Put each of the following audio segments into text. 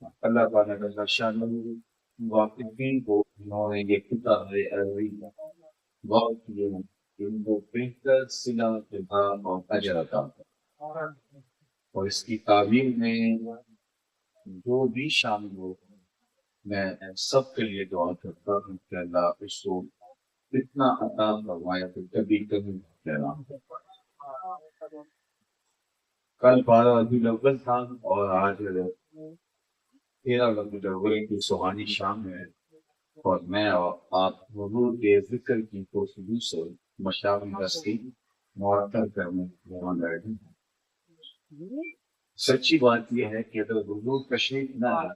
اللہ تعالیٰ کا شان واقفین کو انہوں نے یہ کتاب عربی وقت کیے ہیں کہ ان کو بہتر صلہ جزا اور اجر عطا کرے۔ اور اس کی تعبیر میں جو بھی شامل ہو، میں سب کے لیے دعا کرتا ہوں کہ اللہ اس کو اتنا عطا فرمائے کہ کبھی کبھی کہنا۔ کل 12 ربیع الاول تھا اور آج 13 ربیع الاول کی سبحانی شام ہے، اور میں اور آپ حضور کے ذکر کی کوششوں سے مشاعر دستی معطل کرنے یہاں بیٹھے ہیں۔ سچی بات یہ ہے کہ اگر حضور تشریف نہ آئے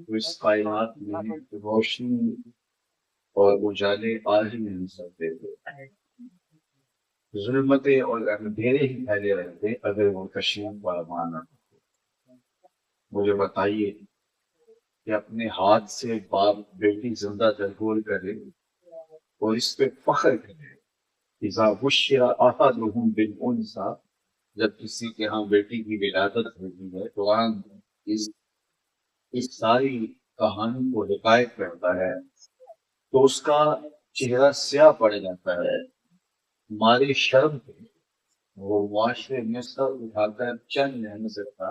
تو اس کائنات میں روشنی اور اجالے آ ہی نہیں سکتے تھے، ظلمتیں اور اندھیرے ہی پھیلے رہتے اگر وہ تشریف فرما نہ ہو۔ مجھے بتائیے کہ اپنے ہاتھ سے باپ بیٹی زندہ درگور کرے اور اس پہ فخر کرے، اذا بشر احدهم بالانثى، جب کسی کے ہاں بیٹی کی ولادت ہوتی ہے تو قرآن اس ساری کہانی کو حکایت کرتا ہے تو اس کا چہرہ سیاہ پڑ جاتا ہے، ہمارے شرم پہ وہ معاشرے میں سر اٹھا کر چند نہیں سکتا،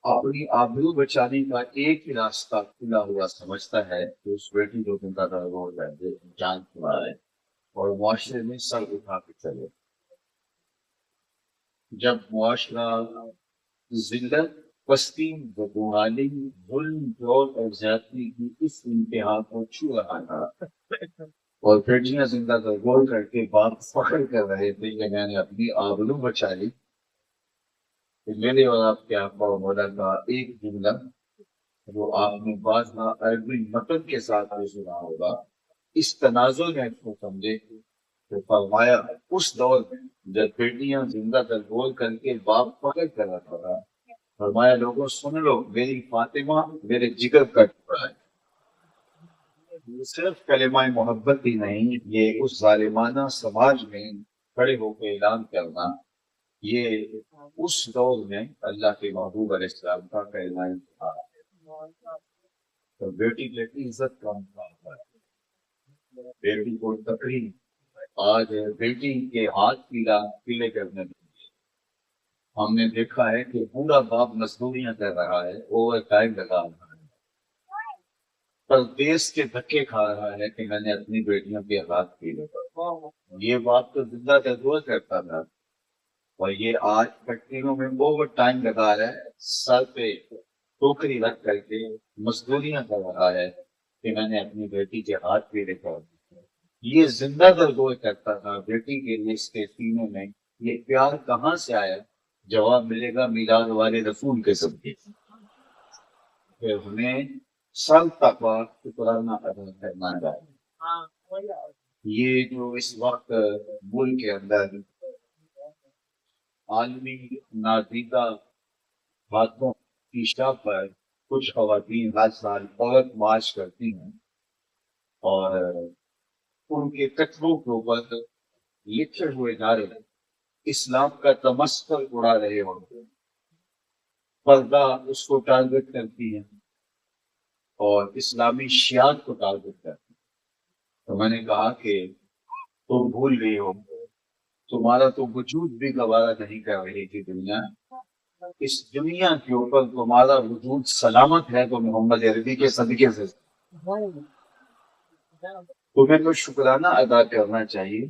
اپنی آبرو بچانے کا ایک ہی راستہ کھلا ہوا سمجھتا ہے کہ اس بیٹی کو زندہ درگور کر دے، جان چھڑائے اور معاشرے میں سر اٹھا کے چلے۔ جب معاشرہ ذلت، پستی، بدعنوانی، ظلم، جور اور زیادتی کی اس انتہا کو چھو رہا تھا اور بیٹیاں زندہ درگور کر کے باپ فخر کر رہے تھے کہ میں نے اپنی آبرو بچا لی، کہ میرے اور آپ کے آقا و مولا کا ایک جملہ جو آپ نے بعض عربی متن کے ساتھ بھی سنا ہوگا، اس تناظر میں اس کو سمجھے تو فرمایا اس دور میں جب بیٹیاں زندہ درگور کر کے باپ فخر کر رہا تھا، فرمایا لوگوں سن لو، میری فاطمہ میرے جگر کا ٹکڑا ہے۔ صرف کلمہ محبت ہی نہیں، یہ اس ظالمانہ سماج میں کھڑے ہو کے اعلان کرنا، یہ اس دور میں اللہ کے محبوب علیہ السلام کا کلمہ تھا۔ تو بیٹی کی عزت کا مقام ہے، بیٹی کو تقریم، آج بیٹی کے ہاتھ پیلے کرنے میں ہم نے دیکھا ہے کہ پورا باپ مزدوریاں کر رہا ہے، اوور ٹائم لگا رہا ہے، پر دیس کے دھکے کھا رہا ہے کہ میں نے اپنی بیٹیوں کے ہاتھ پیلے کر۔ یہ باپ تو زندہ درگور کرتا تھا اور یہ آج فیکٹریوں میں اوور ٹائم لگا رہا ہے، سر پہ ٹوکری رکھ کر کے مزدوریاں کر رہا ہے کہ میں نے اپنی بیٹی کے ہاتھ پیلے کر۔ یہ زندہ درگور کرتا تھا بیٹی کے لیے، اس کے سینے میں یہ پیار کہاں سے آیا؟ جواب ملے گا میلاد والے رسول کے صدقے، پھر ہمیں سب تقوی شکرانہ ادا کرنا چاہیے۔ یہ جو اس وقت ملک کے اندر عالمی نادیدہ باتوں کی شاہ پر کچھ خواتین ہر سال عورت مارچ کرتی ہیں اور ان کے کتبوں کے اوپر لکھے ہوئے نعرے اسلام کا تمسخر اڑا رہے ہوتے ہیں، پردہ اس کو ٹارگٹ کرتی ہے اور اسلامی شیعات کو ٹارگٹ کرتی ہے۔ تو میں نے کہا کہ تم بھول گئی ہو، تمہارا تو وجود بھی گوارا نہیں کر رہی تھی دنیا، اس دنیا کے اوپر تمہارا وجود سلامت ہے تو محمد عربی کے صدقے سے تمہیں تو شکرانہ ادا کرنا چاہیے،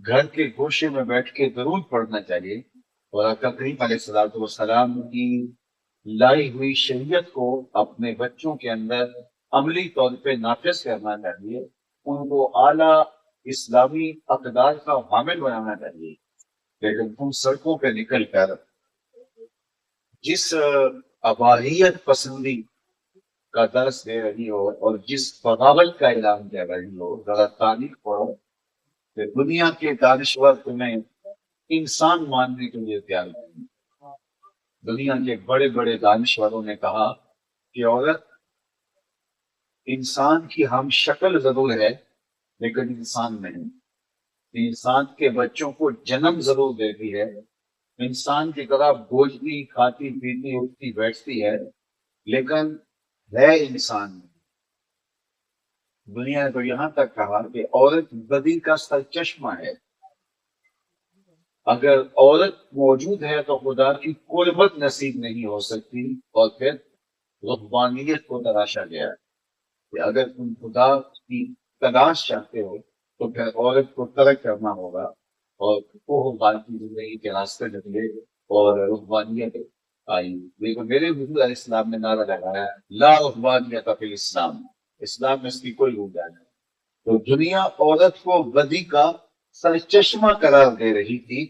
گھر کے گوشے میں بیٹھ کے درود پڑھنا چاہیے اور آقا کریم علیہ السلام کی لائی ہوئی شریعت کو اپنے بچوں کے اندر عملی طور پہ نافذ کرنا چاہیے، ان کو اعلیٰ اسلامی اقدار کا حامل بنانا چاہیے۔ لیکن تم سڑکوں پہ نکل کر جس اباحیت پسندی کا درس دے رہی ہو اور جس بغاوت کا اعلان کر رہی ہو، ذرا تاریخ پڑھو کہ دنیا کے دانشور تمہیں انسان ماننے کے لیے تیار نہیں۔ دنیا کے بڑے بڑے دانشوروں نے کہا کہ عورت انسان کی ہم شکل ضرور ہے لیکن انسان نہیں، انسان کے بچوں کو جنم ضرور دیتی ہے انسان کی طرح بوجھتی کھاتی پیتی اٹھتی بیٹھتی ہے، لیکن ہے انسان۔ دنیا نے تو یہاں تک کہا کہ عورت بدی کا سرچشمہ ہے، اگر عورت موجود ہے تو خدا کی قربت نصیب نہیں ہو سکتی، اور پھر رحمانیت کو تراشا گیا کہ اگر تم خدا کی تلاش چاہتے ہو تو پھر عورت کو ترک کرنا ہوگا اور وہ باقی زندگی کے راستے نکلے اور رحمانیت آئی۔ لیکن میرے حضور علیہ السلام نے نعرہ لگایا لا رحمانیت فی الاسلام، اسلام میں اس کی کوئی گنجائش نہیں۔ تو دنیا عورت کو بدی کا سرچشمہ قرار دے رہی تھی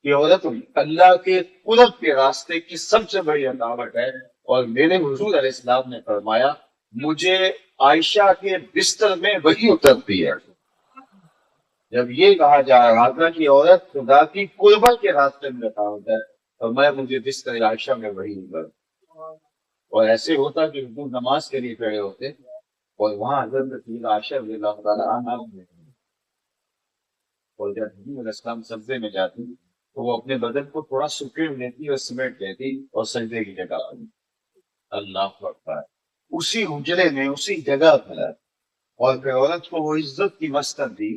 کہ عورت اللہ کے قرب کے راستے کی سب سے بڑی رکاوٹ ہے، اور میرے حضور علیہ السلام نے فرمایا مجھے عائشہ کے بستر میں وہی اترتی ہے۔ جب یہ کہا جا رہا تھا کہ عورت خدا کی قربت کے راستے میں رکاوٹ ہے، اور مجھے بستر عائشہ میں وہی اتر، اور ایسے ہوتا کہ حضور نماز کے لیے کھڑے ہوتے اور وہاں حضرت عائشہ رضی اللہ تعالیٰ عنہا، اور جب حضور علیہ السلام سجدے میں جاتی تو وہ اپنے بدن کو تھوڑا سکیڑ لیتی اور سمیٹ لیتی اور سجدے کی جگہ آتی۔ اللہ اکبر، اسی حجرے میں اسی جگہ پر، اور پھر عورت کو وہ عزت کی مسکن دی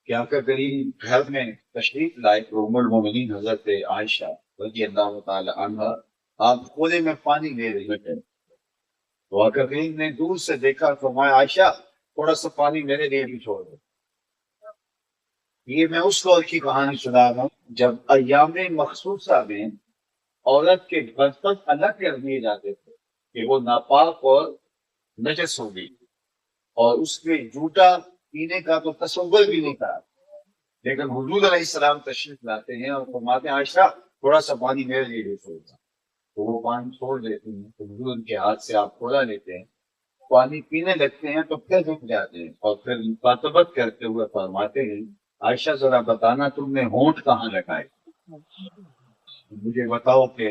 کہ آقا کریم گھر میں تشریف لائے تو ام المومنین حضرت عائشہ رضی اللہ تعالی عنہا آپ کھولے میں پانی لے رہی تھے، تو آقا کریم نے دور سے دیکھا، فرمایا عائشہ تھوڑا سا پانی میرے لیے بھی چھوڑ دو۔ یہ میں اس دور کی کہانی سنا رہا ہوں جب ایام مخصوصہ میں عورت کے برتن الگ کر دیے جاتے تھے کہ وہ ناپاک اور نجس ہوگی، اور اس کے جھوٹا پینے کا تو تصور بھی نہیں تھا، لیکن حضور علیہ السلام تشریف لاتے ہیں اور فرماتے ہیں عائشہ تھوڑا سا پانی میرے لیے بھی چھوڑ دو، تو وہ پانی چھوڑ دیتے ہیں، تو حضور ان کے ہاتھ سے آپ کھولا لیتے ہیں، پانی پینے لگتے ہیں تو پھر رک جاتے ہیں، اور پھر مخاطبت کرتے ہوئے فرماتے ہیں عائشہ ذرا بتانا تم نے ہونٹ کہاں لگائے، مجھے بتاؤ کہ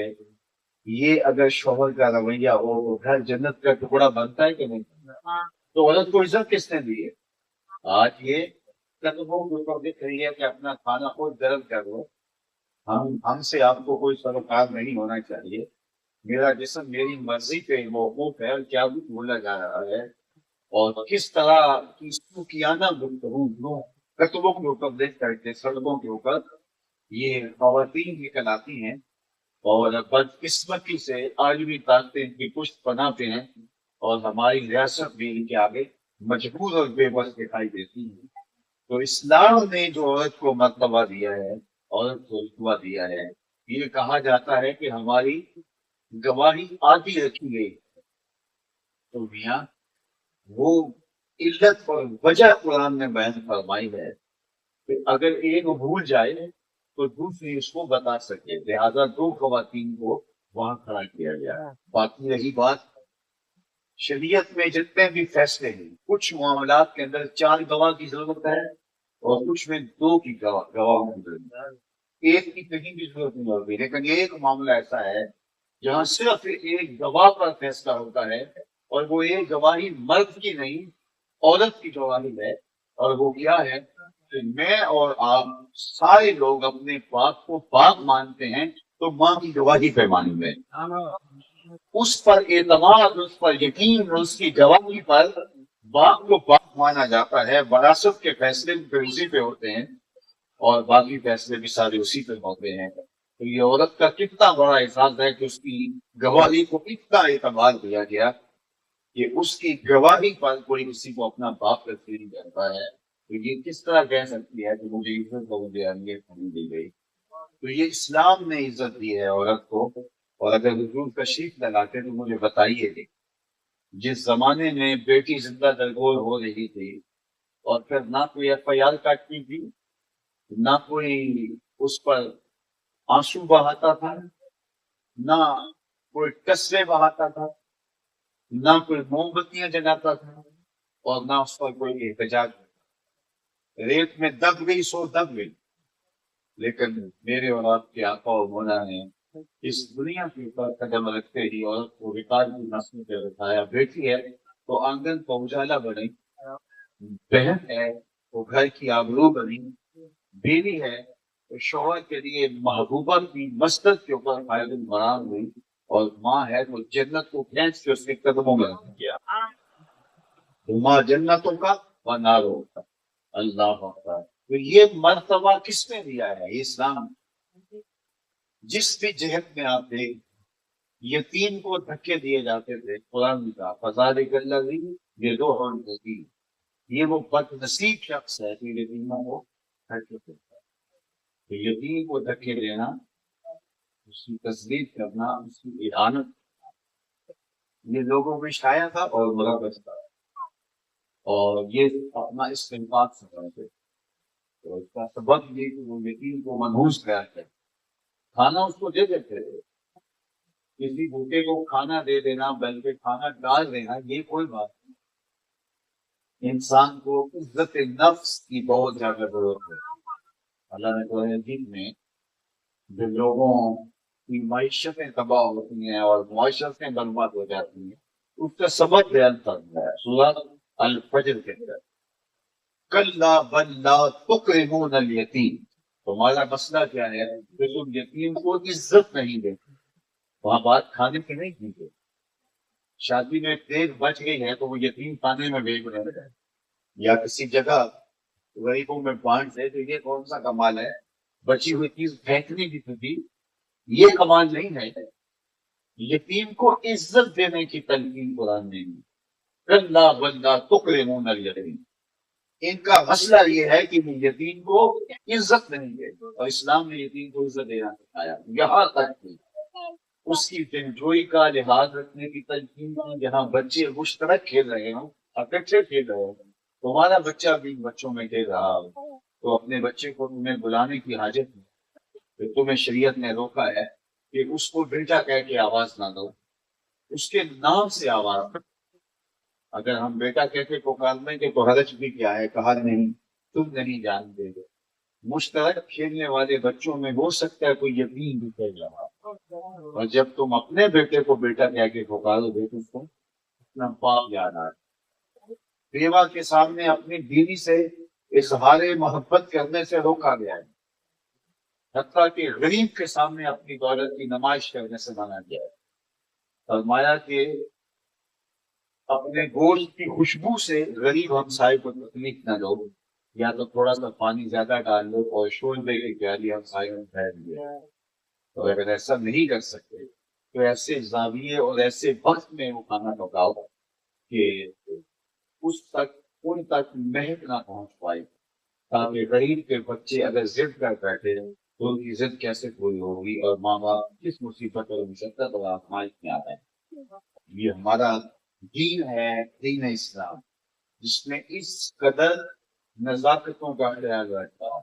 یہ اگر شوہر کا رویہ ہو تو گھر جنت کا ٹکڑا بنتا ہے کہ نہیں؟ تو عورت کو عزت کس نے دی ہے؟ آج یہ قدموں کے اوپر دکھ رہی ہے کہ اپنا کھانا خود گرم کرو، ہم سے آپ کو کوئی سروکار نہیں ہونا چاہیے، میرا جسم میری مرضی پہ موقوف ہے، اور کیا کچھ بولا جا رہا ہے اور کس طرح کی سوکیانہ گفتگو قدموں کے اوپر دیکھ کر کے سڑکوں کے اوپر یہ خواتین نکل آتی ہیں، اور بدقسمتی سے عالمی طاقتیں ان کی پشت پناہ پہ ہیں، اور ہماری ریاست بھی ان کے آگے مجبور اور بے بس دکھائی دیتی ہے۔ تو اسلام نے جو عورت کو مرتبہ دیا ہے، عورت کو رتبہ دیا ہے، یہ کہا جاتا ہے کہ ہماری گواہی آدھی رکھی گئی، تو میاں وہ علت اور وجہ قرآن نے بیان فرمائی ہے کہ اگر ایک بھول جائے تو دوسری اس کو بتا سکے، لہذا دو خواتین کو وہاں کھڑا کیا گیا۔ باقی رہی بات شریعت میں جتنے بھی فیصلے ہیں، کچھ معاملات کے اندر 4 گواہ کی ضرورت ہے اور کچھ میں 2 کی گواہوں کی ضرورت ہے، ایک کی کہیں بھی ضرورت نہیں ہوتی، لیکن ایک معاملہ ایسا ہے جہاں صرف ایک گواہ پر فیصلہ ہوتا ہے، اور وہ ایک گواہی مرد کی نہیں عورت کی گواہی ہے، اور وہ کیا ہے کہ میں اور آپ سارے لوگ اپنے باپ کو باپ مانتے ہیں تو ماں کی گواہی پہ مانیں گے، اس پر اعتماد، اس پر یقین، اس کی گواہی پر باپ کو باپ مانا جاتا ہے، وراثت کے فیصلے بھی اسی پہ ہوتے ہیں اور باقی فیصلے بھی سارے اسی پہ ہوتے ہیں۔ تو یہ عورت کا کتنا بڑا احساس ہے کہ اس کی گواہی کو اتنا اعتبار دیا گیا کہ اس کی گواہی پر کوئی کسی کو اپنا باپ تسلیم نہیں کرتا ہے، تو یہ کس طرح کہہ سکتی ہے کہ مجھے عزت اور مجھے اہمیت نہیں دی گئی؟ تو یہ اسلام نے عزت دی ہے عورت کو، اور اگر حضور تشریف لگاتے تو مجھے بتائیے کہ جس زمانے میں بیٹی زندہ درگور ہو رہی تھی اور پھر نہ کوئی ایف آئی آر کاٹتی تھی، نہ کوئی اس پر آنسو بہاتا تھا، نہ کوئی قصبے بہاتا تھا، نہ کوئی موم بتیاں جلاتا تھا، اور نہ اس پر کوئی احتجاج، ریت میں دب گئی سو دب گئی، لیکن میرے اور آپ کے آقا و مولا نے اس دنیا کے اوپر قدم رکھتے ہی عورت کو وقار کی نسل پہ رکھایا۔ بیٹی ہے تو آنگن کو اجالا بنی، بہن ہے تو گھر کی آبرو بنی، بیوی ہے تو شوہر کے لیے محبوبہ کی مسجد کے اوپر قائم برآں ہوئی، اور ماں ہے وہ جنت کو کھینچ کے اس کے قدموں میں رکھ دیا، ماں جنتوں کا و ناروں کا۔ اللہ اکبر۔ تو یہ مرتبہ کس نے دیا ہے؟ اسلام۔ جس بھی جہت میں آپ دیکھ، یتیم کو دھکے دیے جاتے تھے، قرآن کا فذالک الذی یدعو الیتیم، یہ وہ بد نصیب شخص ہے کہ یتیموں کو دھکے دیتا ہے۔ تو یتیم کو دھکے دینا، اس کی تذلیل کرنا، اس کی اہانت، یہ لوگوں میں شائع تھا اور مروج تھا، اور یہ اپنا استنباط سمجھتے تھے۔ تو اس کا سبب یہ کہ وہ یتیم کو منحوس کیا ہے، کھانا اس کو دے دیتے تھے، کسی بھوکے کو کھانا دے دینا بلکہ کھانا ڈال دینا یہ کوئی بات نہیں۔ انسان کو عزت نفس کی بہت زیادہ ضرورت ہے۔ اللہ نے قرآن مجید میں جو لوگوں کی معیشتیں تباہ ہوتی ہیں اور معاشرتیں برباد ہو جاتی ہیں، اس کا سبب بیان کرنا ہے سورہ الفجر کے اندر، کلا بل لا تکرمون الیتیم، تمہارا مسئلہ کیا ہے کہ تم یتیم کو عزت نہیں دیتے۔ وہاں بات کھانے کی نہیں کی گئی، شادی میں تیل بچ گئی ہے تو وہ یتیم خانے میں بھیج رہے ہیں، یا کسی جگہ غریبوں میں بانٹ دے، تو یہ کون سا کمال ہے؟ بچی ہوئی چیز پھینکنے کی تھی، یہ کمال نہیں ہے۔ یتیم کو عزت دینے کی تلقین قرآن نے دی، کلا بل لا تکرمون الیتیم، ان کا مسئلہ یہ ہے کہ یتیم کو عزت نہیں دے، اور اسلام نے یتیم کو عزت دینا سکھایا، یہاں تک کہ اس کی دلجوئی کا لحاظ رکھنے کی تلقین کی، جہاں بچے مشترک کھیل رہے ہوں، اکٹھے کھیل رہے ہوں، تمہارا بچہ بھی بچوں میں کھیل رہا ہو، تو اپنے بچے کو تمہیں بلانے کی حاجت نہیں، تو تمہیں شریعت نے روکا ہے کہ اس کو بیٹا کہہ کے آواز نہ دو، اس کے نام سے آواز دو۔ اگر ہم بیٹا کہہ کے پکار دیں کہ تو حرج بھی کیا ہے، کہا نہیں تم نہیں جانتے گے۔ مشترک کھیلنے والے بچوں میں ہو سکتا ہے کوئی یتیم بھی کھیل رہا، اور جب تم اپنے بیٹے کو بیٹا کہہ کے پکارو گے تو اس کو اپنا باپ یاد آ جائے۔ بیوہ کے سامنے اپنی بیوی سے اظہار محبت کرنے سے روکا گیا ہے، حتیٰ کہ غریب کے سامنے اپنی دولت کی نمائش کرنے سے منع کیا ہے۔ فرمایا کہ اپنے گوشت کی خوشبو سے غریب ہمسائے کو تکلیف نہ دو، یا تو تھوڑا سا پانی زیادہ ڈال دو اور شوربے کی پیالی ہمسائے میں پھیل دیا۔ تو اگر ایسا نہیں کر سکتے تو ایسے زاویے اور ایسے وقت میں وہ کھانا پکاؤ کہ اس تک ان تک مہک نہ پہنچ پائے، تاکہ غریب کے بچے اگر ضد کر بیٹھے تو ان کی ضد کیسے پوری ہوگی، اور ماں باپ کس مصیبت اور مشقت اور آزمائش میں آ رہے ہیں۔ یہ ہمارا دین ہے، دین اسلام، جس میں اس قدر نزاکتوں کا خیال رکھتا ہے۔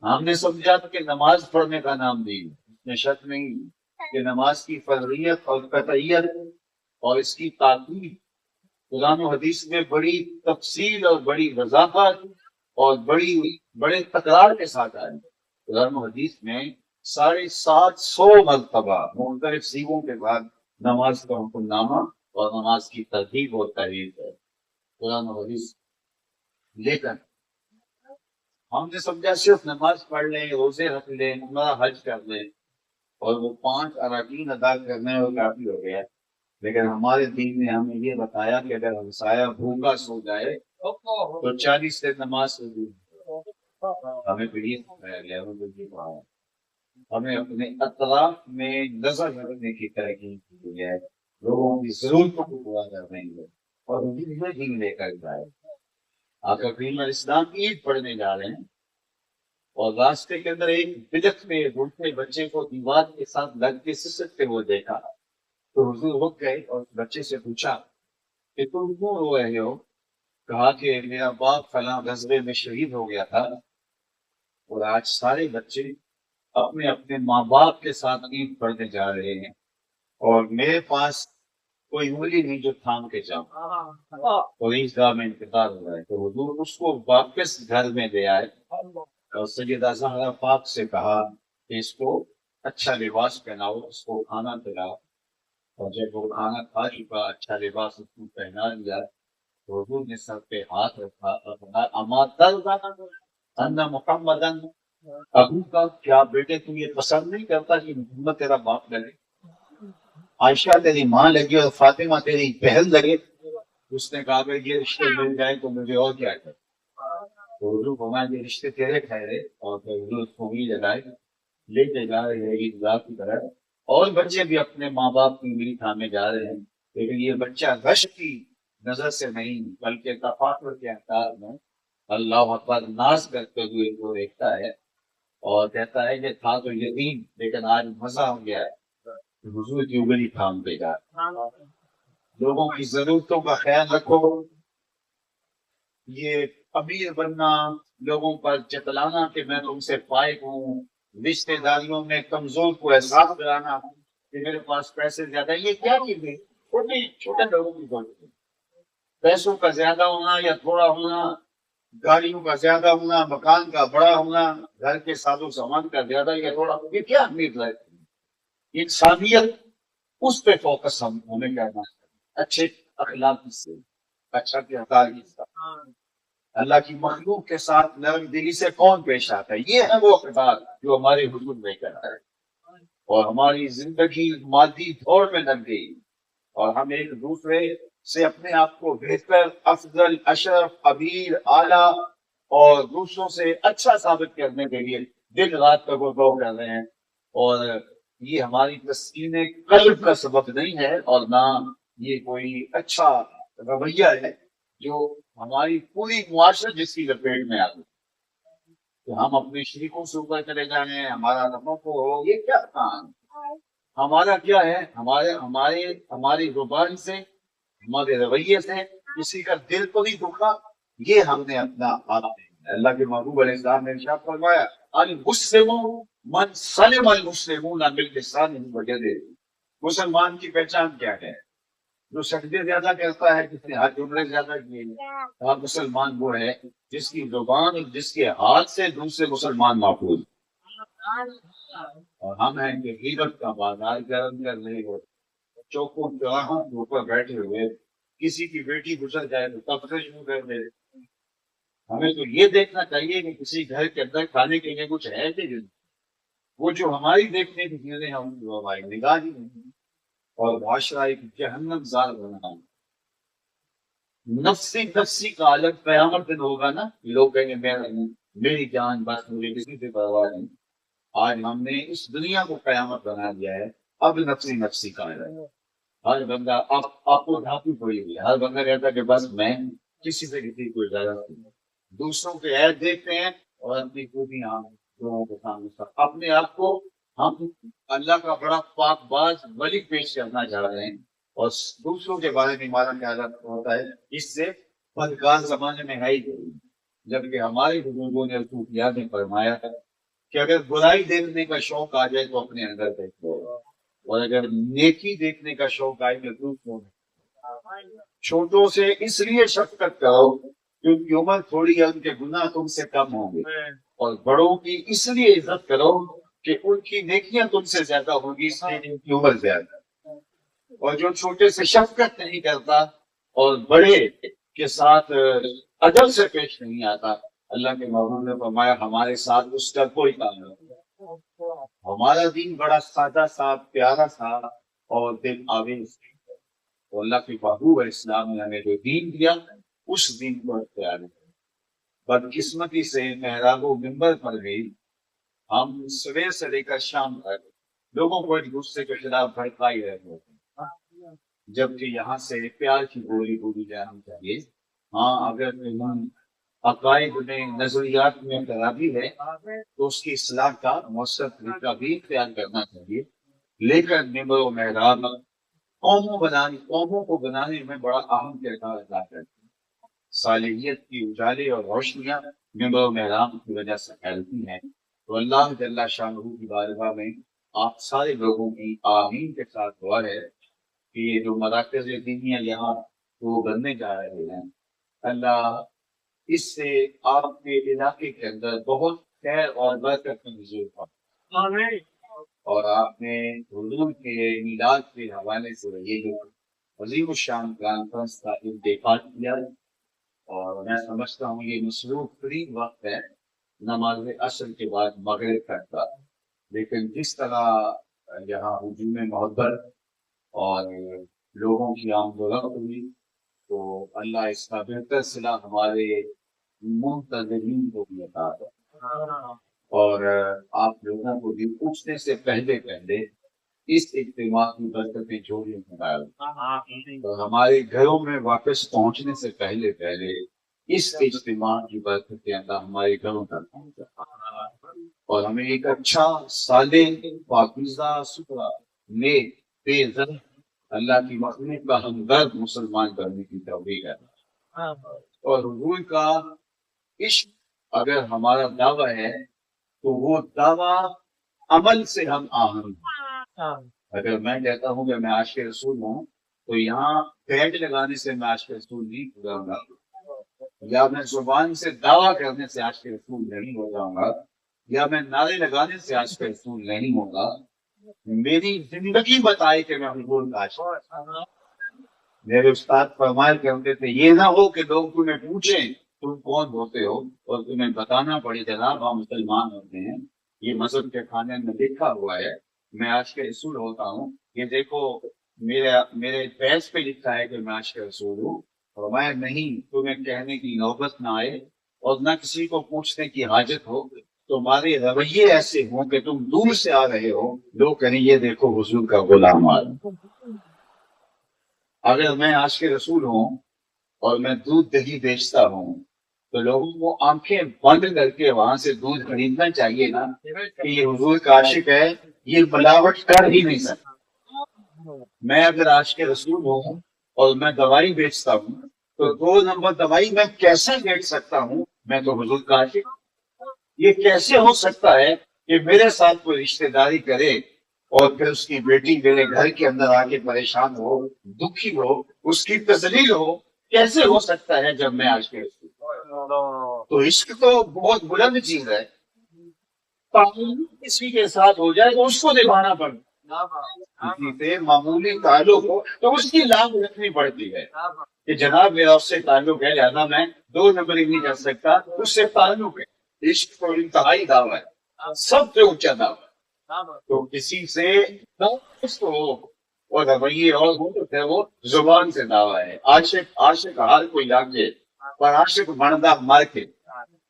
ہم نے سمجھا کہ نماز پڑھنے کا نام دین، اس میں شک نہیں کہ نماز کی فرضیت اور قطعیت اور اس کی تاکید قرآن و حدیث میں بڑی تفصیل اور بڑی وضاحت اور بڑے تکرار کے ساتھ آئی۔ قرآن و حدیث میں 750 مرتبہ مختلف سیغوں کے بعد نماز کا حکم نامہ اور نماز کی ترغیب اور تحریر ہے قرآن و حدیث۔ لیکن ہم نے سمجھا صرف نماز پڑھ لیں، روزے رکھ لیں، عمرہ حج کر لیں اور وہ 5 اراکین ادا کرنے میں کافی ہو گیا۔ لیکن ہمارے دین نے ہمیں یہ بتایا کہ اگر ہمسایہ بھوکا سو جائے تو 40 دن نماز سے دور۔ ہمیں پھر یہ سکھایا گیا، ہمیں اپنے اطراف میں نظر رکھنے کی ترغیب کی ہے، لوگوں کی ضرورتوں کو پورا کرنے کے اور دین لے کر جائے۔ آقا کریم علیہ السلام عید پڑھنے جا رہے ہیں اور راستے کے اندر ایک بلک میں بھوکے بچے کو دیوار کے ساتھ لگ کے سسکتے ہوئے دیکھا، تو حضور رک گئے اور بچے سے پوچھا کہ تم کیوں رو رہے ہو؟ کہا کہ میرا باپ فلاں غزوے میں شہید ہو گیا تھا، اور آج سارے بچے اپنے اپنے ماں باپ کے ساتھ عید پڑھنے جا رہے ہیں اور میرے پاس کوئی انگلی نہیں جو تھام کے جاؤں، اور عیدگاہ میں انتظار ہو رہا ہے۔ تو حضور اس کو واپس گھر میں لے آئے اور سیدہ زہرا پاک سے کہا کہ اس کو اچھا لباس پہناؤ، اس کو کھانا کھلاؤ، اور جب وہ کھانا کھا چکا، اچھا لباس اس کو پہنا لیا، تو حضور نے سر پہ ہاتھ رکھا اور کہا اما ترضى ان محمدا ابو کا کیا بیٹے تم یہ پسند نہیں کرتا کہ محمد تیرا باپ لگے، عائشہ تیری ماں لگی اور فاطمہ تیری بہن لگے؟ اس نے کہا کہ یہ رشتے مل جائے تو مجھے اور کیا کرے؟ تو حضور فرمایا یہ رشتے تیرے ٹھہرے، اور پھر حضور اس کو بھی لگائے لے کے جا رہے ہیں عیدگاہ کی طرح، اور بچے بھی اپنے ماں باپ کی انگلی تھامے جا رہے ہیں، لیکن یہ بچہ غش کی نظر سے نہیں بلکہ تفاخر کے انداز میں اللہ اکبر ناز کرتے ہوئے وہ دیکھتا ہے اور کہتا ہے کہ تھا تو یتیم لیکن آج مزہ ہو گیا ہے، حضور کی انگلی تھام دے گا۔ لوگوں کی ضرورتوں کا خیال رکھو، یہ امیر بننا، لوگوں پر جتلانا کہ میں تم سے فائق ہوں، رشتے داریوں میں کمزور کو احساس دلانا کہ میرے پاس پیسے زیادہ ہیں، یہ کیا چیز ہے؟ چھوٹے لوگوں کی بات ہے۔ پیسوں کا زیادہ ہونا یا تھوڑا ہونا، گاڑیوں کا زیادہ ہونا، مکان کا بڑا ہونا، گھر کے ساز و سامان کا زیادہ یا تھوڑا، یہ کیا اہمیت ہے؟ انسانیت، اس پہ فوکس ہمیں کرنا ہے، اچھے اخلاق سے، اچھا کردار کے ساتھ، اللہ کی مخلوق کے ساتھ نرم دلی سے کون پیش آتا ہے، یہ ہے وہ اقدار جو ہمارے حضور میں کرتا ہے، اور ہماری زندگی مادی دور میں لگ گئی، اور ہم ایک دوسرے سے اپنے آپ کو بہتر، افضل، اشرف، ابیر، اعلیٰ اور دوسروں سے اچھا ثابت کرنے کے لیے دن رات کا غور کر رہے ہیں، اور یہ ہماری تسکین قلب کا سبب نہیں ہے، اور نہ یہ کوئی اچھا رویہ ہے جو ہماری پوری معاشرت جس کی لپیٹ میں آ گئی کہ ہم اپنے شریکوں سے اوپر چلے جائیں، ہمارا نفوں کو ہو، یہ کیا کام؟ ہمارا کیا ہے؟ ہماری زبان سے، ہمارے رویے سے کسی کا دل تو نہیں دکھا، یہ ہم نے اپنا ہاتھ میں۔ اللہ کے محبوب علیہ السلام نے ارشاد فرمایا المسلم من سلم المسلمون من لسانه ویده، مسلمان کی پہچان کیا ہے؟ جو سجدے زیادہ کرتا ہے، جس نے ہاتھ جملے زیادہ کیے، اور مسلمان وہ ہے جس کی زبان اور جس کے ہاتھ سے دوسرے مسلمان محفوظ، اور ہم ہیں کہ غیبت کا بازار گرم کر رہے ہو، چوکوں چوراہوں کے اوپر بیٹھے ہوئے کسی کی بیٹی گزر جائے تو تبصرے شروع کر دے۔ ہمیں تو یہ دیکھنا چاہیے کہ کسی گھر کے اندر کھانے کے لیے کچھ ہے کہ نہیں، وہ جو ہماری دیکھنے کی چیزیں ہیں وہ ہماری نگاہ ہی نہیں، اور معاشرہ ایک جہنم زار بنا ہے۔ نفسی کا عالم قیامت دن ہوگا نا، لوگ کہیں گے میری جان بس، مجھے کسی سے پرواہ نہیں۔ آج ہم نے اس دنیا کو قیامت بنا دیا ہے، اب نفسی کا عالم، ہر بندہ آپ کو ڈھاپی پڑی ہوئی ہے، ہر بندہ کہتا ہے کہ بس میں کسی سے کسی کو اجازت نہیں، دوسروں کے عیب دیکھتے ہیں اور اپنی خوبیاں لوگوں کے سامنے، اپنے آپ کو ہم اللہ کا بڑا پاک باز ولی پیش کرنا چاہ رہے ہیں، اور دوسروں کے بارے میں ہمارا خیال ہوتا ہے اس سے بدکار زمانے میں ہے ہی نہیں، جبکہ ہمارے بزرگوں نے صوفیات نے فرمایا کہ اگر برائی دیکھنے کا شوق آ جائے تو اپنے اندر دیکھو، اور اگر نیکی دیکھنے کا شوق آئے تو دوسروں میں۔ چھوٹوں سے اس لیے شفقت کرو کیونکہ عمر تھوڑی ہے، ان کے گناہ تم سے کم ہوں گے، اور بڑوں کی اس لیے عزت کرو کہ ان کی نیکیاں تم سے زیادہ ہوگی، اس لیے ان کی عمر زیادہ، اور جو چھوٹے سے شفقت نہیں کرتا اور بڑے کے ساتھ ادب سے پیش نہیں آتا، اللہ کے محبوب نے فرمایا ہمارے ساتھ اس کا کوئی تعلق نہیں۔ ہمارا دین بڑا سادہ سا، پیارا سا اور دل آویز، تو اللہ کے محبوب اسلام نے ہمیں جو دین دیا اس دین کو اختیار ہے۔ بدقسمتی سے محراب و منبر پر گئی، ہم صبح سے لے کر شام تک لوگوں کو ایک دوسرے کے خلاف بھڑکا ہی رہتے ہیں، جبکہ یہاں سے پیار کی گولی بولی جانا چاہیے۔ ہاں اگر عقائد میں، نظریات میں خرابی ہے تو اس کی اصلاح کا مؤثر طریقہ بھی اختیار کرنا چاہیے، لیکن ممبر و محراب قوموں کو بنانے میں بڑا اہم کردار ادا کرتے ہیں۔ صالحیت کی اجالے اور روشنیاں ممبر و محراب کی وجہ سے پھیلتی ہیں، تو اللہ جل شانہ کی بارگاہ میں آپ سارے لوگوں کی آمین کے ساتھ دعا ہے کہ یہ جو مراکز دینیاں یہاں وہ بننے جا رہے ہیں، اللہ اس سے آپ کے علاقے کے اندر بہت خیر اور برکت میں نزول فرمائے، اور آپ نے حضور کے میلاد کے حوالے سے یہ جو عظیم الشان کانفرنس کا انعقاد کیا، اور میں سمجھتا ہوں یہ مصروف ترین وقت ہے نماز عصر کے بعد مغرب تک کا، لیکن جس طرح یہاں ہجوم محبت اور لوگوں کی آمد و رفت ہوئی تو اللہ اس کا بہتر صلہ ہمارے منتظرین کو بھی عطا کرے، اور آپ لوگوں کو بھی پوچھنے سے پہلے اس اجتماع کی برکتیں جوڑی میں ڈال، تو ہمارے گھروں میں واپس پہنچنے سے پہلے اس اجتماع کی برکتیں اللہ ہمارے گھروں تک پہنچا، اور ہمیں ایک اچھا صالح پاکیزہ ستھرا نیک بے زر اللہ کی مخلوق کا ہمدرد مسلمان کرنے کی توفیق ہے، اور حضور کا عشق اگر ہمارا دعویٰ ہے تو وہ دعویٰ عمل سے ہم آہنگ ہیں۔ اگر میں کہتا ہوں کہ میں عاشق رسول ہوں تو یہاں پیڈ لگانے سے میں عاشق رسول نہیں ہو جاؤں گا، یا میں زبان سے دعویٰ کرنے سے عاشق رسول نہیں ہو جاؤں گا، یا میں نعرے لگانے سے عاشق رسول نہیں ہوگا، میری زندگی بتائے کہ میں حضور کا عاشق ہوں۔ میرے استاد فرمایا کرتے تھے یہ نہ ہو کہ لوگ تمہیں پوچھیں تم کون ہوتے ہو اور تمہیں بتانا پڑے جناب ہم مسلمان ہوتے ہیں، یہ مذہب کے کھانے میں لکھا ہوا ہے، میں عاشق رسول ہوتا ہوں، یہ دیکھو میرے پیج پہ لکھا ہے کہ میں عاشق رسول ہوں۔ فرمایا نہیں، تمہیں کہنے کی نوبت نہ آئے اور نہ کسی کو پوچھنے کی حاجت ہو، تمہارے رویے ایسے ہوں کہ تم دور سے آ رہے ہو، لوگ کہیں یہ دیکھو حضور کا غلام آ رہا۔ اگر میں عاشق رسول ہوں اور میں دودھ دہی بیچتا ہوں تو لوگوں کو آنکھیں بند کر کے وہاں سے دودھ خریدنا چاہیے نا کہ یہ حضور کا عاشق ہے، یہ ملاوٹ کر ہی نہیں سکتا۔ میں اگر عاشق رسول ہوں اور میں دوائی بیچتا ہوں تو 2 نمبر دوائی میں کیسے بیچ سکتا ہوں؟ میں تو حضور کا عاشق ہوں۔ یہ کیسے ہو سکتا ہے کہ میرے ساتھ کوئی رشتہ داری کرے اور پھر اس کی بیٹی میرے گھر کے اندر آ کے پریشان ہو، دکھی ہو، اس کی تذلیل ہو، کیسے ہو سکتا ہے جب میں عاشق رسول ہوں؟ تو عشق تو بہت بلند چیز ہے، کسی کے ساتھ ہو جائے تو اس کو نبھانا پڑتا، کسی سے معمولی تعلق ہو تو اس کی لام رکھنی پڑتی ہے کہ جناب میرا اس سے تعلق ہے لہذا میں 2 نمبر نہیں کر سکتا، اس سے تعلق ہے۔ عشق تو انتہائی دعویٰ ہے، سب سے اونچا دعویٰ ہے، تو کسی سے ہو اور رویے اور ہو تو پھر وہ زبان سے دعویٰ ہے۔ عاشق ہر کوئی لاگے پر عاشق بندا مر کے،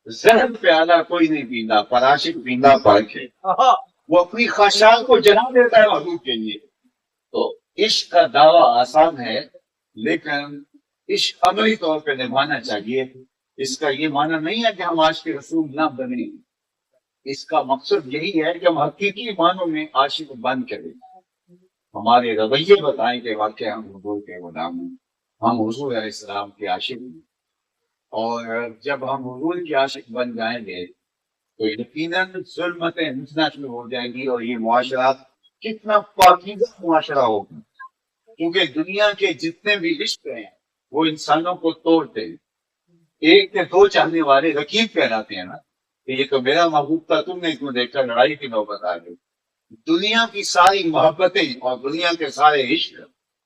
زہر پیالہ کوئی نہیں پیندا پر عاشق پیندا پڑ کے، وہ اپنی خواہشات کو جلا دیتا ہے حضور کے لیے۔ تو عشق کا دعویٰ آسان ہے لیکن عشق عملی طور پہ نبھانا چاہیے۔ اس کا یہ معنی نہیں ہے کہ ہم عاشق رسول نہ بنیں، اس کا مقصد یہی ہے کہ ہم حقیقی معنوں میں عاشق بن کریں، ہمارے رویے بتائیں کہ واقعی ہم حضور کے غلام ہیں، ہم حضور علیہ السلام کے عاشق ہیں، اور جب ہم حضور کے عاشق بن جائیں گے تو یقیناً ظلمتیں مٹنا شروع ہو جائیں گی اور یہ معاشرات کتنا پاکیزہ معاشرہ ہوگا، کیونکہ دنیا کے جتنے بھی رشتے ہیں وہ انسانوں کو توڑتے ہیں، ایک کے 2 چاہنے والے رقیب کہلاتے ہیں نا کہ یہ تو میرا محبوب تھا، تم نے کیوں دیکھا لڑائی کی نوبت آ گئی۔ دنیا کی ساری محبتیں اور دنیا کے سارے عشق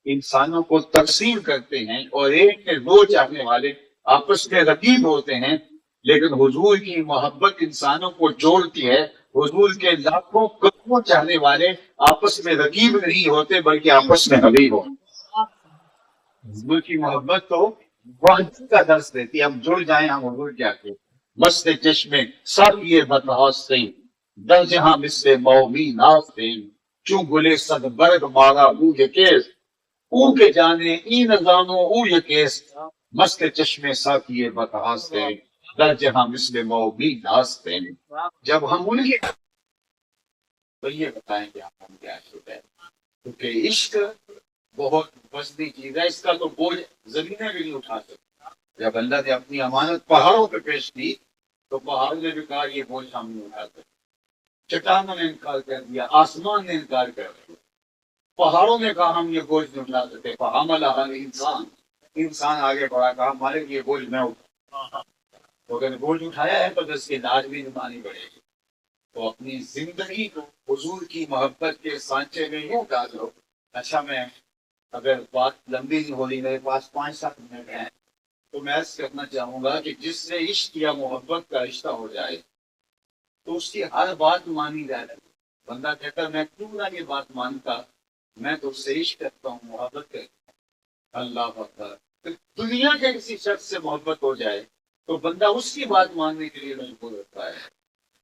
انسانوں کو تقسیم کرتے ہیں اور ایک کے 2 چاہنے والے آپس میں رقیب ہوتے ہیں، لیکن حضور کی محبت انسانوں کو جوڑتی ہے، حضور کے لاکھوں کروڑوں چاہنے والے آپس میں رقیب نہیں ہوتے بلکہ آپس میں حبیب ہوتے۔ حضور کی محبت تو وحدت کا درس دیتی ہے، ہم جڑ جائیں ہم حضور کے آگے، مست چشمے سب یہ بتحاس سے در جہاں مثل مومی ناز دیں، چوں گلے صد برگ مارا او یکیس، او کے جانے ای نظانو او یکیس، مست چشمے ساکیے بتحاس دیں در جہاں مثل مومی ناز دیں۔ جب ہم ان کے تو یہ بتائیں کہ ہم کیا عاشق ہے، کیونکہ عشق بہت وزنی چیز ہے، اس کا تو بوجھ زمینیں بھی نہیں اٹھا سکتا۔ جب اللہ نے اپنی امانت پہاڑوں پہ پیش کی تو پہاڑوں نے بھی کہا یہ بوجھ ہم نہیں اٹھا سکتے، چٹانوں نے انکار کر دیا، آسمان نے انکار کر دیا، پہاڑوں نے کہا ہم یہ بوجھ نہیں اٹھا سکتے، فحملہ انسان آگے بڑھا کہا ہمارے یہ بوجھ میں اٹھا، تو اگر بوجھ اٹھایا ہے تو اس کی لاج بھی نبھانی پڑے گی۔ تو اپنی زندگی کو حضور کی محبت کے سانچے میں یوں ڈالو۔ اچھا میں اگر بات لمبی نہیں ہو رہی، میرے پاس 5-7 منٹ ہیں تو میں عرض کرنا چاہوں گا کہ جس سے عشق یا محبت کا رشتہ ہو جائے تو اس کی ہر بات مانی جا رہی ہے. بندہ کہتا ہے میں کیوں نہ یہ بات مانتا, میں تو اس سے عشق کرتا ہوں, محبت کرتا ہوں. اللہ اکبر. دنیا کے کسی شخص سے محبت ہو جائے تو بندہ اس کی بات ماننے کے لیے مجبور ہوتا ہے,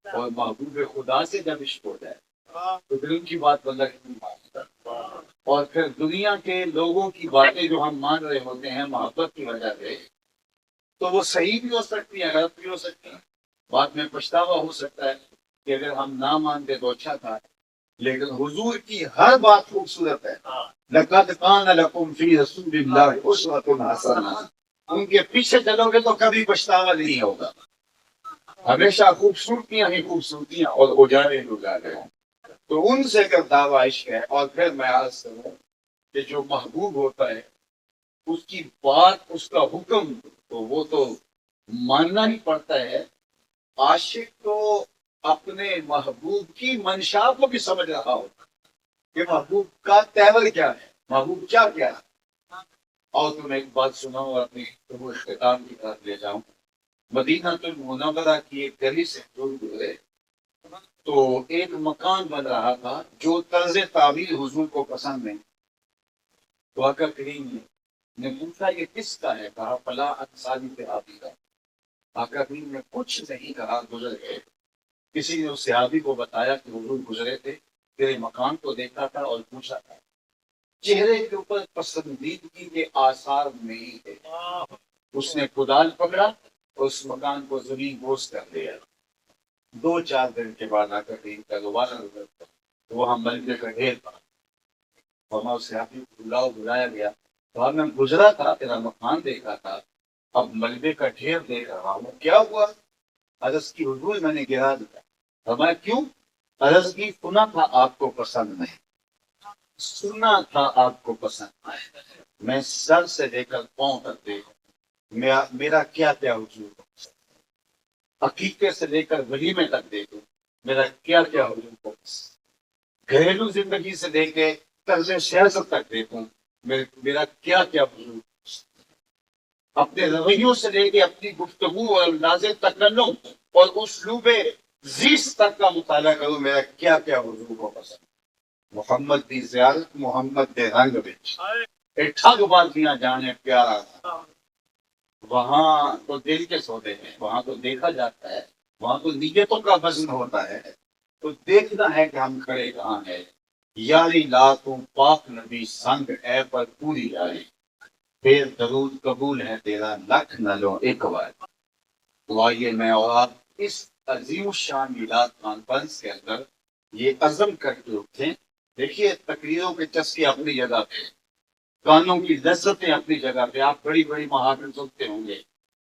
اور محبوب خدا سے جب عشق ہو جائے تو پھر ان کی بات بندہ کیوں مانتا. اور پھر دنیا کے لوگوں کی باتیں جو ہم مان رہے ہوتے ہیں محبت کی وجہ سے, تو وہ صحیح بھی ہو سکتی ہیں, غلط بھی ہو سکتی ہیں. بعد میں پچھتاوا ہو سکتا ہے کہ اگر ہم نہ مانتے تو اچھا تھا. لیکن حضور کی ہر بات خوبصورت ہے. لقد کان لکم فی رسول اللہ اسوۃ حسنہ. ان کے پیچھے چلو گے تو کبھی پچھتاوا نہیں ہوگا. ہمیشہ خوبصورتیاں ہی خوبصورتیاں اور اجالے ہی اجالے. تو ان سے اگر دعویٰ عشق ہے, اور پھر میں عرض کروں کہ جو محبوب ہوتا ہے اس کی بات, اس کا حکم, تو وہ تو ماننا ہی پڑتا ہے. عاشق تو اپنے محبوب کی منشا کو بھی سمجھ رہا ہوتا کہ محبوب کا تیور کیا ہے, محبوب کیا کیا ہے. اور تم ایک بات سناؤ اور اپنی اختتام کی طرف لے جاؤں. مدینہ المنورہ کی ایک گلی سے دور گزرے تو ایک مکان بن رہا تھا جو طرز تعبیر حضور کو پسند نہیں. تو آقا کریم نے پوچھا یہ کس کا ہے, کہا فلاں انصاری صحابی کا. آقا کریم نے کچھ نہیں کہا, گزر گئے. کسی نے اس صحابی کو بتایا کہ حضور گزرے تھے, تیرے مکان کو دیکھا تھا اور پوچھا تھا. چہرے کے اوپر پسندیدگی کے آثار نہیں تھے. اس نے کدال پکڑا اور اس مکان کو زمین بوس کر دیا. 2-4 دن کے بعد آقا کریم کا دوبارہ گزرتا تو وہاں ملبے کا ڈھیر تھا. اور میں اس صحابی کو بلایا گیا, تو میں گزرا تھا, تیرا مکان دیکھا تھا, اب ملبے کا ڈھیر دیکھ رہا ہوں, کیا ہوا؟ عرض کی حضور میں نے گرا دیا. فرمایا کیوں؟ عرض کی سنا تھا آپ کو پسند نہیں, سنا تھا آپ کو پسند نہیں. میں سر سے لے کر پاؤں تک دیکھوں, میرا کیا کیا حضور کو پسند, عقیقے سے لے کر ولیمے تک دیکھوں, میرا کیا کیا حضور کو پسند, گھریلو زندگی سے لے کے طرز سیاست تک دیکھوں, میرا کیا کیا حضور کو پسند, اپنے رویوں سے لے کے اپنی گفتگو اور انداز تکلم اور اسلوب زیست تک کا مطالعہ کروں, میرا کیا کیا حضور کو پسند. محمد دی زیارت محمد دے رنگ بچ ٹھگ بازیاں جانے پیارا تھا. وہاں تو دل کے سودے ہیں, وہاں تو دیکھا جاتا ہے, وہاں تو نیتوں کا وزن ہوتا ہے. تو دیکھنا ہے کہ ہم کھڑے کہاں ہیں. یاری لاتوں پاک نبی سنگ اے پر پوری جائے, پھر درود قبول ہے تیرا لکھ نہ لو ایک بار. تو آئیے میں اور آپ اس عظیم الشان میلاد کانفرنس کے اندر یہ عزم کر کے اٹھیں. دیکھیے تقریروں کے چسکے اپنی جگہ پہ, گانوں کی لذتیں اپنی جگہ پہ, آپ بڑی بڑی محافل سنتے ہوں گے,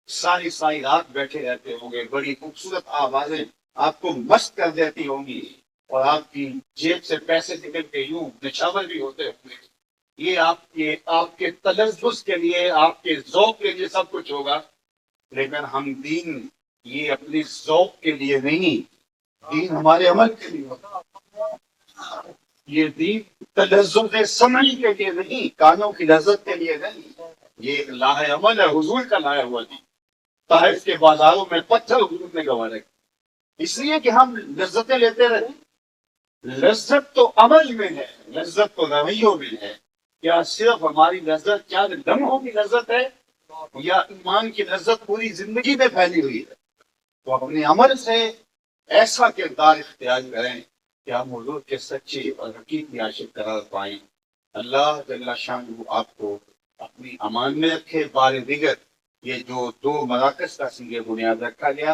ساری رات بیٹھے رہتے ہوں گے, بڑی خوبصورت آوازیں آپ کو مست کر دیتی ہوں گی, اور آپ کی جیب سے پیسے نکل کے یوں نچھاور بھی ہوتے ہوں گے. یہ آپ کے تلذذ کے لیے, آپ کے ذوق کے لیے سب کچھ ہوگا. لیکن ہم دین یہ اپنی ذوق کے لیے نہیں, دین ہمارے عمل کے لیے ہوگا. یہ دین تلذذ سمعی کے لیے نہیں, کانوں کی لذت کے لیے نہیں. یہ ایک لاہ عمل ہے, حضور کا لایا ہوا دین. طائف کے بازاروں میں پتھر حضور نے گوا رکھے, اس لیے کہ ہم لذتیں لیتے رہیں. لذت تو عمل میں ہے, لذت تو رویوں میں ہے. کیا صرف ہماری لذت چند لمحوں کی لذت ہے, یا ایمان کی لذت پوری زندگی میں پھیلی ہوئی ہے؟ تو اپنے عمل سے ایسا کردار اختیار کریں کہ ہم حضور کے سچے اور حقیقی عاشق قرار پائیں. اللہ جل شانہ آپ کو اپنی امان میں رکھے. بار دیگر یہ جو 2 مراکز کا سنگ بنیاد رکھا گیا,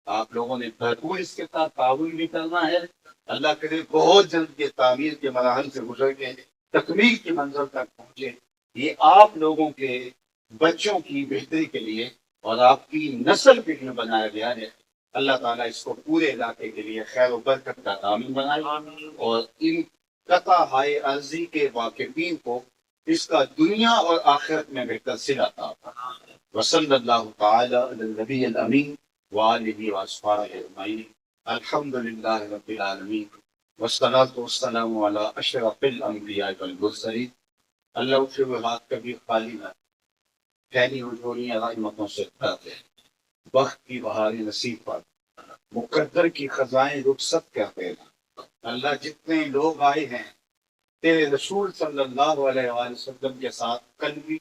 آپ لوگوں نے بھرپور اس کے ساتھ تعاون بھی کرنا ہے. اللہ کرے بہت جلد یہ تعمیر کے مراحل سے گزر کے تکمیل کی منزل تک پہنچے. یہ آپ لوگوں کے بچوں کی بہتری کے لیے اور آپ کی نسل کے لیے بنایا گیا ہے. اللہ تعالیٰ اس کو پورے علاقے کے لیے خیر و برکت کا ضامن بنائے, اور ان قطع ہائے عرضی کے واقفین کو اس کا دنیا اور آخرت میں بہتر صلہ عطا فرمائے. وصلی اللہ تعالی علی النبی الامین وآلہ واصحابہ اجمعین. الحمد للہ رب العالمین والصلاة والسلام علی اشرف الانبیاء والمرسلین. اللہ سے وہ ہاتھ کبھی خالی نہ, پھیلی ہوئی رحمتوں سے بھرتے, وقت کی بہاری نصیب پر مقدر کی خزائیں رخصت کر دینا۔ اللہ جتنے لوگ آئے ہیں تیرے رسول صلی اللہ علیہ وآلہ وسلم کے ساتھ قلبی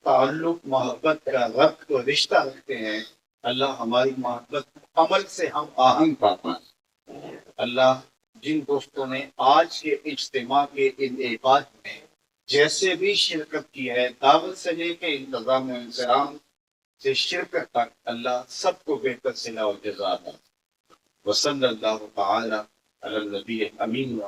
تعلق محبت کا ربط و رشتہ رکھتے ہیں، اللہ ہماری محبت عمل سے ہم آہنگ پاتا ہے۔ اللہ جن دوستوں نے آج کے اجتماع کے انعقاد میں جیسے بھی شرکت کی ہے، دعوت سے لے کے انتظام و انصرام سے شرکت تک، اللہ سب کو بہتر صلہ و جزا دے۔ وصلی اللہ تعالی علی النبی امین۔